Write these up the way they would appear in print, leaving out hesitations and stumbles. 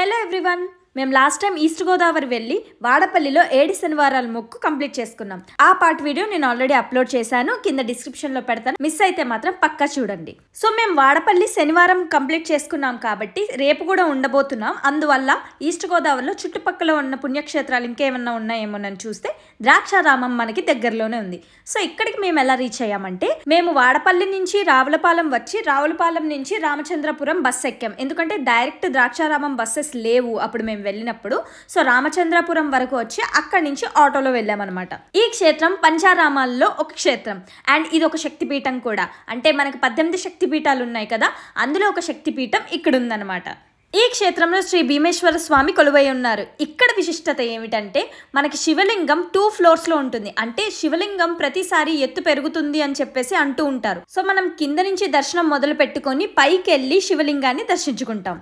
Hello everyone, మేము last time east Godavari వెళ్ళి వాడపల్లిలో 7 శనివారాల మొక్కు కంప్లీట్ చేసుకున్నాం. ఆ పార్ట్ వీడియో నేను ఆల్రెడీ అప్లోడ్ చేశాను, కింద డిస్క్రిప్షన్ లో పెడతాను. మిస్ అయితే మాత్రం పక్కా చూడండి. సో మేము వాడపల్లి శనివారం కంప్లీట్ చేసుకున్నాం కాబట్టి రేపు కూడా ఉండబోతున్నాం. అందువల్ల ఈస్ట్ గోదావరిలో చుట్టుపక్కల ఉన్న పుణ్యక్షేత్రాలు ఇంకేమన్నా ఉన్నాయేమోనని చూస్తే ద్రాక్షారామం మనకి దగ్గరలోనే ఉంది. సో ఇక్కడికి మేము ఎలా రీచ్ అయ్యామంటే, మేము వాడపల్లి నుంచి రావులపాలెం వచ్చి రావులపాలెం నుంచి రామచంద్రపురం బస్ ఎక్కాం. ఎందుకంటే డైరెక్ట్ ద్రాక్షారామం బస్సెస్ లేవు అప్పుడు మేము వెళ్ళినప్పుడు. సో రామచంద్రపురం వరకు వచ్చి అక్కడి నుంచి ఆటోలో వెళ్ళామన్నమాట. ఈ క్షేత్రం పంచారామాల్లో ఒక క్షేత్రం అండ్ ఇది ఒక శక్తిపీఠం కూడా. అంటే మనకు 18 శక్తిపీఠాలు ఉన్నాయి కదా, అందులో ఒక శక్తిపీఠం ఇక్కడ ఉందన్నమాట. ఈ క్షేత్రంలో శ్రీ భీమేశ్వర స్వామి కొలువై ఉన్నారు. ఇక్కడ విశిష్టత ఏమిటంటే, మనకి శివలింగం 2 ఫ్లోర్స్ లో ఉంటుంది. అంటే శివలింగం ప్రతిసారి ఎత్తు పెరుగుతుంది అని చెప్పేసి అంటూ ఉంటారు. సో మనం కింద నుంచి దర్శనం మొదలు పెట్టుకొని పైకి వెళ్ళి శివలింగాన్ని దర్శించుకుంటాం.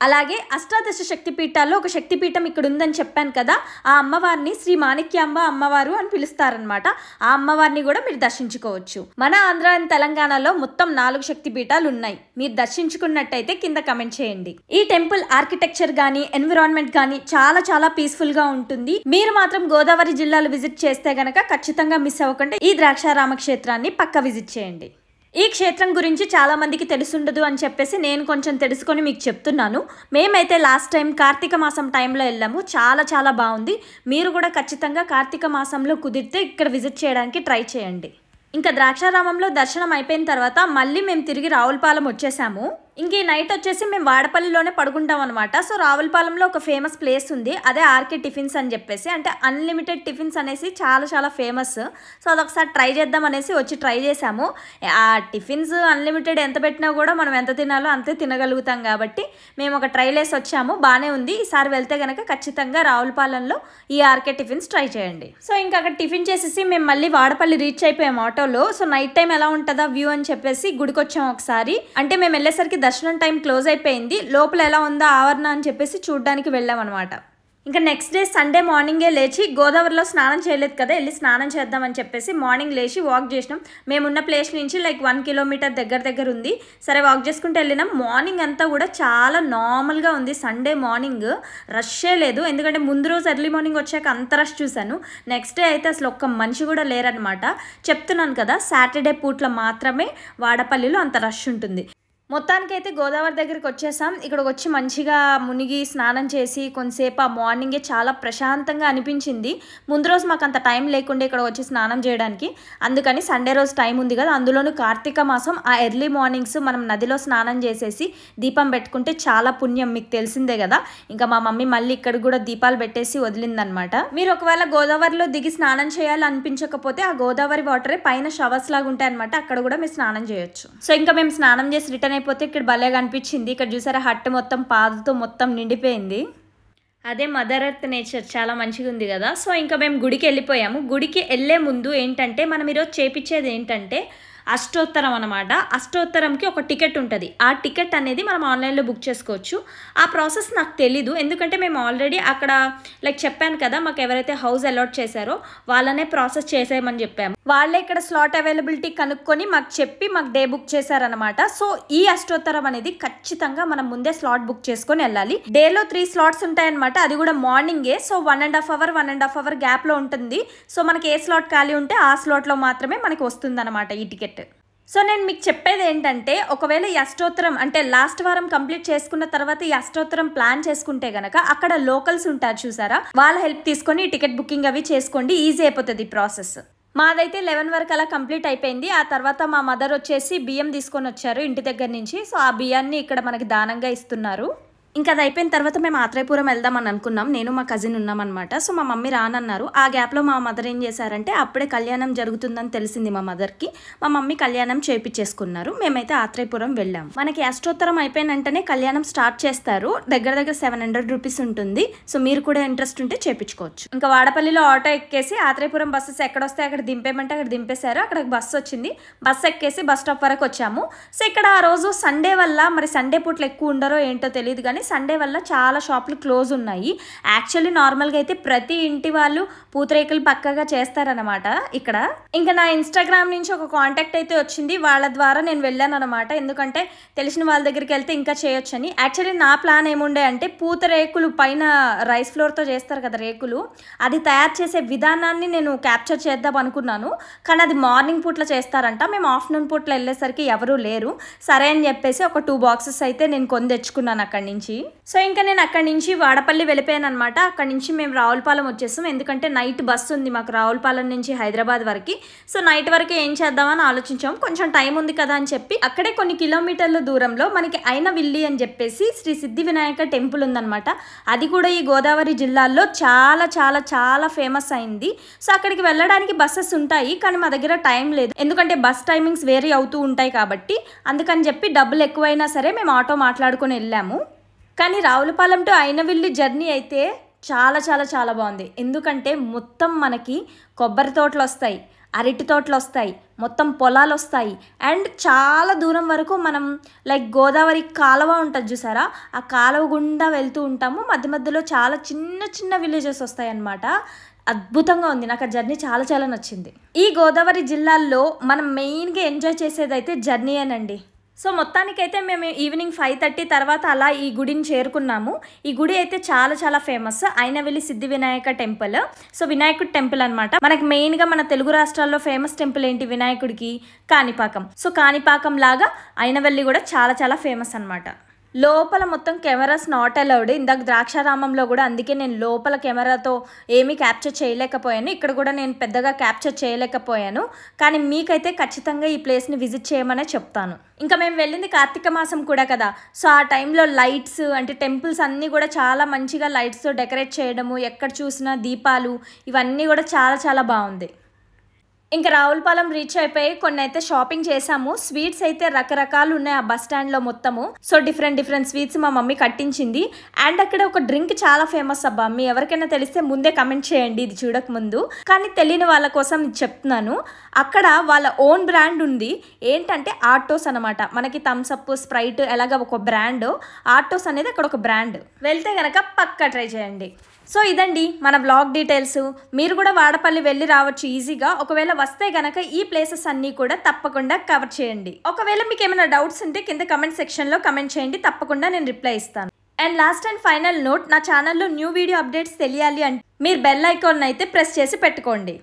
అలాగే అష్టాదశ శక్తిపీఠాల్లో ఒక శక్తిపీఠం ఇక్కడ ఉందని చెప్పాను కదా, ఆ అమ్మవారిని శ్రీ మాణిక్యాంబ అమ్మవారు అని పిలుస్తారనమాట. ఆ అమ్మవారిని కూడా మీరు దర్శించుకోవచ్చు. మన ఆంధ్ర అండ్ తెలంగాణలో మొత్తం 4 శక్తిపీఠాలు ఉన్నాయి. మీరు దర్శించుకున్నట్టయితే కింద కమెంట్ చేయండి. ఈ టెంపుల్ ఆర్కిటెక్చర్ గానీ ఎన్విరాన్మెంట్ గానీ చాలా చాలా పీస్ఫుల్ గా ఉంటుంది. మీరు మాత్రం గోదావరి జిల్లాలు విజిట్ చేస్తే గనక ఖచ్చితంగా మిస్ అవ్వకుండా ఈ ద్రాక్షారామ క్షేత్రాన్ని పక్క విజిట్ చేయండి. ఈ క్షేత్రం గురించి చాలా మందికి తెలుసుండదు అని చెప్పేసి నేను కొంచెం తెలుసుకొని మీకు చెప్తున్నాను. మేమైతే లాస్ట్ టైం కార్తీక మాసం టైంలో వెళ్ళాము. చాలా చాలా బాగుంది. మీరు కూడా ఖచ్చితంగా కార్తీక మాసంలో కుదిరితే ఇక్కడ విజిట్ చేయడానికి ట్రై చేయండి. ఇంకా ద్రాక్షారామంలో దర్శనం అయిపోయిన తర్వాత మళ్ళీ మేము తిరిగి రావులపాలెం వచ్చేసాము. ఇంక ఈ నైట్ వచ్చేసి మేము వాడపల్లిలోనే పడుకుంటాం అనమాట. సో రావులపాలెంలో ఒక ఫేమస్ ప్లేస్ ఉంది, అదే ఆర్కే టిఫిన్స్ అని చెప్పేసి. అంటే అన్లిమిటెడ్ టిఫిన్స్ అనేసి చాలా చాలా ఫేమస్. సో అదొకసారి ట్రై చేద్దాం అనేసి వచ్చి ట్రై చేసాము. ఆ టిఫిన్స్ అన్లిమిటెడ్ ఎంత పెట్టినా కూడా మనం ఎంత తినాలో అంతే తినగలుగుతాం కాబట్టి మేము ఒక ట్రై లేసి వచ్చాము. బాగానే ఉంది. ఈసారి వెళ్తే కనుక ఖచ్చితంగా రావులపాలెంలో ఈ ఆర్కే టిఫిన్స్ ట్రై చేయండి. సో ఇంకా అక్కడ టిఫిన్ చేసేసి మేము మళ్ళీ వాడపల్లి రీచ్ అయిపోయాం ఆటోలో. సో నైట్ టైం ఎలా ఉంటుందా వ్యూ అని చెప్పేసి గుడికి వచ్చాము ఒకసారి. అంటే మేము వెళ్ళేసరికి దర్శనం టైం క్లోజ్ అయిపోయింది. లోపల ఎలా ఉందా ఆవరణ అని చెప్పేసి చూడడానికి వెళ్ళాం అనమాట. ఇంకా నెక్స్ట్ డే సండే మార్నింగే లేచి, గోదావరిలో స్నానం చేయలేదు కదా, వెళ్ళి స్నానం చేద్దామని చెప్పేసి మార్నింగ్ లేచి వాక్ చేసినాం. మేమున్న ప్లేస్ నుంచి లైక్ 1 కిలోమీటర్ దగ్గర ఉంది. సరే వాక్ చేసుకుంటూ వెళ్ళినాం. మార్నింగ్ అంతా కూడా చాలా నార్మల్గా ఉంది. సండే మార్నింగ్ రష్ే లేదు, ఎందుకంటే ముందు రోజు ఎర్లీ మార్నింగ్ వచ్చాక అంత రష్ చూశాను. నెక్స్ట్ డే అయితే అసలు ఒక్క మనిషి కూడా లేరనమాట. చెప్తున్నాను కదా, సాటర్డే పూట్ల మాత్రమే వాడపల్లిలో అంత రష్ ఉంటుంది. మొత్తానికైతే గోదావరి దగ్గరికి వచ్చేసాం. ఇక్కడికి వచ్చి మంచిగా మునిగి స్నానం చేసి కొంతసేపు ఆ మార్నింగే చాలా ప్రశాంతంగా అనిపించింది. ముందు రోజు మాకు అంత టైం లేకుండా ఇక్కడ వచ్చి స్నానం చేయడానికి, అందుకని సండే రోజు టైం ఉంది కదా, అందులోనూ కార్తీక మాసం ఆ ఎర్లీ మార్నింగ్స్ మనం నదిలో స్నానం చేసేసి దీపం పెట్టుకుంటే చాలా పుణ్యం, మీకు తెలిసిందే కదా. ఇంకా మా మమ్మీ మళ్ళీ ఇక్కడ కూడా దీపాలు పెట్టేసి వదిలిందనమాట. మీరు ఒకవేళ గోదావరిలో దిగి స్నానం చేయాలి అనిపించకపోతే ఆ గోదావరి వాటరే పైన షవర్స్ లాగా ఉంటాయి అనమాట, అక్కడ కూడా మీరు స్నానం చేయొచ్చు. సో ఇంకా మేము స్నానం చేసి రిటర్న్ అయిపోతే ఇక్కడ భలేగా అనిపించింది. ఇక్కడ చూసారా హట్ మొత్తం పాదుతో మొత్తం నిండిపోయింది. అదే మదర్ ఎర్త్ నేచర్ చాలా మంచిగా ఉంది కదా. సో ఇంకా మేము గుడికి వెళ్ళిపోయాము. గుడికి వెళ్ళే ముందు ఏంటంటే మనం ఈరోజు చేపించేది ఏంటంటే అష్టోత్తరం అనమాట. అష్టోత్తరంకి ఒక టికెట్ ఉంటుంది. ఆ టికెట్ అనేది మనం ఆన్లైన్లో బుక్ చేసుకోవచ్చు. ఆ ప్రాసెస్ నాకు తెలీదు, ఎందుకంటే మేము ఆల్రెడీ అక్కడ లైక్ చెప్పాను కదా, మాకు ఎవరైతే హౌస్ అలాట్ చేశారో వాళ్ళనే ప్రాసెస్ చేసేయమని చెప్పాము. వాళ్ళే ఇక్కడ స్లాట్ అవైలబిలిటీ కనుక్కొని మాకు చెప్పి మాకు డే బుక్ చేశారనమాట. సో ఈ అష్టోత్తరం అనేది ఖచ్చితంగా మనం ముందే స్లాట్ బుక్ చేసుకొని వెళ్ళాలి. డేలో 3 స్లాట్స్ ఉంటాయన్నమాట, అది కూడా మార్నింగే. సో 1.5 అవర్ గ్యాప్లో ఉంటుంది. సో మనకి ఏ స్లాట్ ఖాళీ ఉంటే ఆ స్లాట్లో మాత్రమే మనకి వస్తుంది అనమాట ఈ టికెట్. సో నేను మీకు చెప్పేది ఏంటంటే, ఒకవేళ ఈ అష్టోత్తరం అంటే లాస్ట్ వారం కంప్లీట్ చేసుకున్న తర్వాత ఈ అష్టోత్తరం ప్లాన్ చేసుకుంటే గనక అక్కడ లోకల్స్ ఉంటారు చూసారా, వాళ్ళ హెల్ప్ తీసుకొని టికెట్ బుకింగ్ అవి చేసుకోండి, ఈజీ అయిపోతుంది ప్రాసెస్. మాదైతే 11 వరకు అలా కంప్లీట్ అయిపోయింది. ఆ తర్వాత మా మదర్ వచ్చేసి బియ్యం తీసుకొని వచ్చారు ఇంటి దగ్గర నుంచి. సో ఆ బియ్యాన్ని ఇక్కడ మనకి దానంగా ఇస్తున్నారు. ఇంకా అది అయిపోయిన తర్వాత మేము ఆత్రేయపురం వెళ్దామని అనుకున్నాం. నేను మా కజిన్ ఉన్నామన్నమాట. సో మా మమ్మీ రానన్నారు. ఆ గ్యాప్లో మా మదర్ ఏం చేశారంటే, అప్పుడే కళ్యాణం జరుగుతుందని తెలిసింది మా మదర్కి. మా మమ్మీ కళ్యాణం చేయించేసుకున్నారు. మేమైతే ఆత్రేయపురం వెళ్ళాము. మనకి అష్టోత్తరం అయిపోయిన వెంటనే కళ్యాణం స్టార్ట్ చేస్తారు. దగ్గర 700 రూపీస్ ఉంటుంది. సో మీరు కూడా ఇంట్రెస్ట్ ఉంటే చేయించుకోవచ్చు. ఇంకా వాడపల్లిలో ఆటో ఎక్కేసి ఆత్రేయపురం బస్సెస్ ఎక్కడొస్తే అక్కడ దింపేమంటే అక్కడ దింపేశారు. అక్కడ బస్సు వచ్చింది. బస్సు ఎక్కేసి బస్ స్టాప్ వరకు వచ్చాము. సో ఇక్కడ ఆ రోజు సండే వల్ల మరి సండే పూట్లు ఎక్కువ ఉండరో ఏంటో తెలియదు కానీ కానీ సండే వల్ల చాలా షాపులు క్లోజ్ ఉన్నాయి. యాక్చువల్లీ నార్మల్గా అయితే ప్రతి ఇంటి వాళ్ళు పూతరేకులు పక్కగా చేస్తారనమాట ఇక్కడ. ఇంకా నా ఇన్స్టాగ్రామ్ నుంచి ఒక కాంటాక్ట్ అయితే వచ్చింది, వాళ్ళ ద్వారా నేను వెళ్ళాను అనమాట. ఎందుకంటే తెలిసిన వాళ్ళ దగ్గరికి వెళ్తే ఇంకా చేయొచ్చని. యాక్చువల్లీ నా ప్లాన్ ఏముండే అంటే పూతరేకులు పైన రైస్ ఫ్లోర్తో చేస్తారు కదా రేకులు, అది తయారు చేసే విధానాన్ని నేను క్యాప్చర్ చేద్దాం అనుకున్నాను. కానీ అది మార్నింగ్ పూట్లో చేస్తారంట. మేము ఆఫ్టర్నూన్ పూట్లో వెళ్ళేసరికి ఎవరూ లేరు. సరే అని చెప్పేసి ఒక 2 బాక్సెస్ అయితే నేను కొని తెచ్చుకున్నాను అక్కడి నుంచి. సో ఇంకా నేను అక్కడి నుంచి వాడపల్లి వెళ్ళిపోయాను అనమాట. అక్కడి నుంచి మేము రావులపాలెం వచ్చేసాం. ఎందుకంటే నైట్ బస్సు ఉంది మాకు రావులపాలెం నుంచి హైదరాబాద్ వరకు. సో నైట్ వరకు ఏం చేద్దామని ఆలోచించాం. కొంచెం టైం ఉంది కదా అని చెప్పి అక్కడే కొన్ని కిలోమీటర్ల దూరంలో మనకి అయినవిల్లి అని చెప్పేసి శ్రీ సిద్ధి వినాయక టెంపుల్ ఉందన్నమాట. అది కూడా ఈ గోదావరి జిల్లాలో చాలా చాలా చాలా ఫేమస్ అయింది. సో అక్కడికి వెళ్ళడానికి బస్సెస్ ఉంటాయి, కానీ మా దగ్గర టైం లేదు. ఎందుకంటే బస్ టైమింగ్స్ వేరీ అవుతూ ఉంటాయి కాబట్టి. అందుకని చెప్పి డబ్బులు ఎక్కువైనా సరే మేము ఆటో మాట్లాడుకొని వెళ్ళాము. కానీ రావులపాలెం టు అయినవిల్లి జర్నీ అయితే చాలా చాలా చాలా బాగుంది. ఎందుకంటే మొత్తం మనకి కొబ్బరి తోటలు వస్తాయి, అరటి తోటలు వస్తాయి, మొత్తం పొలాలు వస్తాయి. అండ్ చాలా దూరం వరకు మనం లైక్ గోదావరి కాలువ ఉంటుంది చూసారా, ఆ కాలువ గుండా వెళ్తూ ఉంటాము. మధ్య మధ్యలో చాలా చిన్న చిన్న విలేజెస్ వస్తాయి అన్నమాట. అద్భుతంగా ఉంది. నాకు ఆ జర్నీ చాలా చాలా నచ్చింది. ఈ గోదావరి జిల్లాల్లో మనం మెయిన్గా ఎంజాయ్ చేసేదైతే జర్నీ అనండి. సో మొత్తానికైతే మేము ఈవినింగ్ 5:30 తర్వాత అలా ఈ గుడిని చేరుకున్నాము. ఈ గుడి అయితే చాలా చాలా ఫేమస్, అయినవిల్లి సిద్ధి వినాయక టెంపుల్. సో వినాయకుడి టెంపుల్ అనమాట. మనకి మెయిన్గా మన తెలుగు రాష్ట్రాల్లో ఫేమస్ టెంపుల్ ఏంటి వినాయకుడికి? కాణిపాకం. సో కాణిపాకం లాగా అయినవల్లి కూడా చాలా చాలా ఫేమస్ అనమాట. లోపల మొత్తం కెమెరాస్ నాట్ అలౌడ్. ఇందాక ద్రాక్షారామంలో కూడా అందుకే నేను లోపల కెమెరాతో ఏమీ క్యాప్చర్ చేయలేకపోయాను. ఇక్కడ కూడా నేను పెద్దగా క్యాప్చర్ చేయలేకపోయాను. కానీ మీకైతే ఖచ్చితంగా ఈ ప్లేస్ని విజిట్ చేయమనే చెప్తాను. ఇంకా మేము వెళ్ళింది కార్తీక మాసం కూడా కదా. సో ఆ టైంలో లైట్స్ అంటే టెంపుల్స్ అన్నీ కూడా చాలా మంచిగా లైట్స్తో డెకరేట్ చేయడము, ఎక్కడ చూసినా దీపాలు, ఇవన్నీ కూడా చాలా చాలా బాగుంది. ఇంకా రావులపాలెం రీచ్ అయిపోయి కొన్ని అయితే షాపింగ్ చేసాము. స్వీట్స్ అయితే రకరకాలు ఉన్నాయి ఆ బస్ స్టాండ్లో మొత్తము. సో డిఫరెంట్ స్వీట్స్ మా మమ్మీ కట్టించింది. అండ్ అక్కడ ఒక డ్రింక్ చాలా ఫేమస్ అబ్బా. మీ ఎవరికైనా తెలిస్తే ముందే కమెంట్ చేయండి ఇది చూడక ముందు. కానీ తెలియని వాళ్ళ కోసం చెప్తున్నాను. అక్కడ వాళ్ళ ఓన్ బ్రాండ్ ఉంది. ఏంటంటే ఆటోస్ అనమాట. మనకి థమ్స్ అప్, స్ప్రైట్ ఎలాగ ఒక బ్రాండ్, ఆటోస్ అనేది అక్కడ ఒక బ్రాండ్. వెళ్తే కనుక పక్కా ట్రై చేయండి. సో ఇదండి మన వ్లాగ్ డీటెయిల్స్. మీరు కూడా వాడపల్లి వెళ్ళి రావచ్చు ఈజీగా. ఒకవేళ వస్తే గనక ఈ ప్లేసెస్ అన్నీ కూడా తప్పకుండా కవర్ చేయండి. ఒకవేళ మీకు ఏమైనా డౌట్స్ ఉంటే కింద కమెంట్ సెక్షన్లో కమెంట్ చేయండి, తప్పకుండా నేను రిప్లై ఇస్తాను. And last and final note, నా ఛానల్లో న్యూ వీడియో అప్డేట్స్ తెలియాలి అంటే మీరు బెల్ ఐకాన్ అయితే ప్రెస్ చేసి పెట్టుకోండి.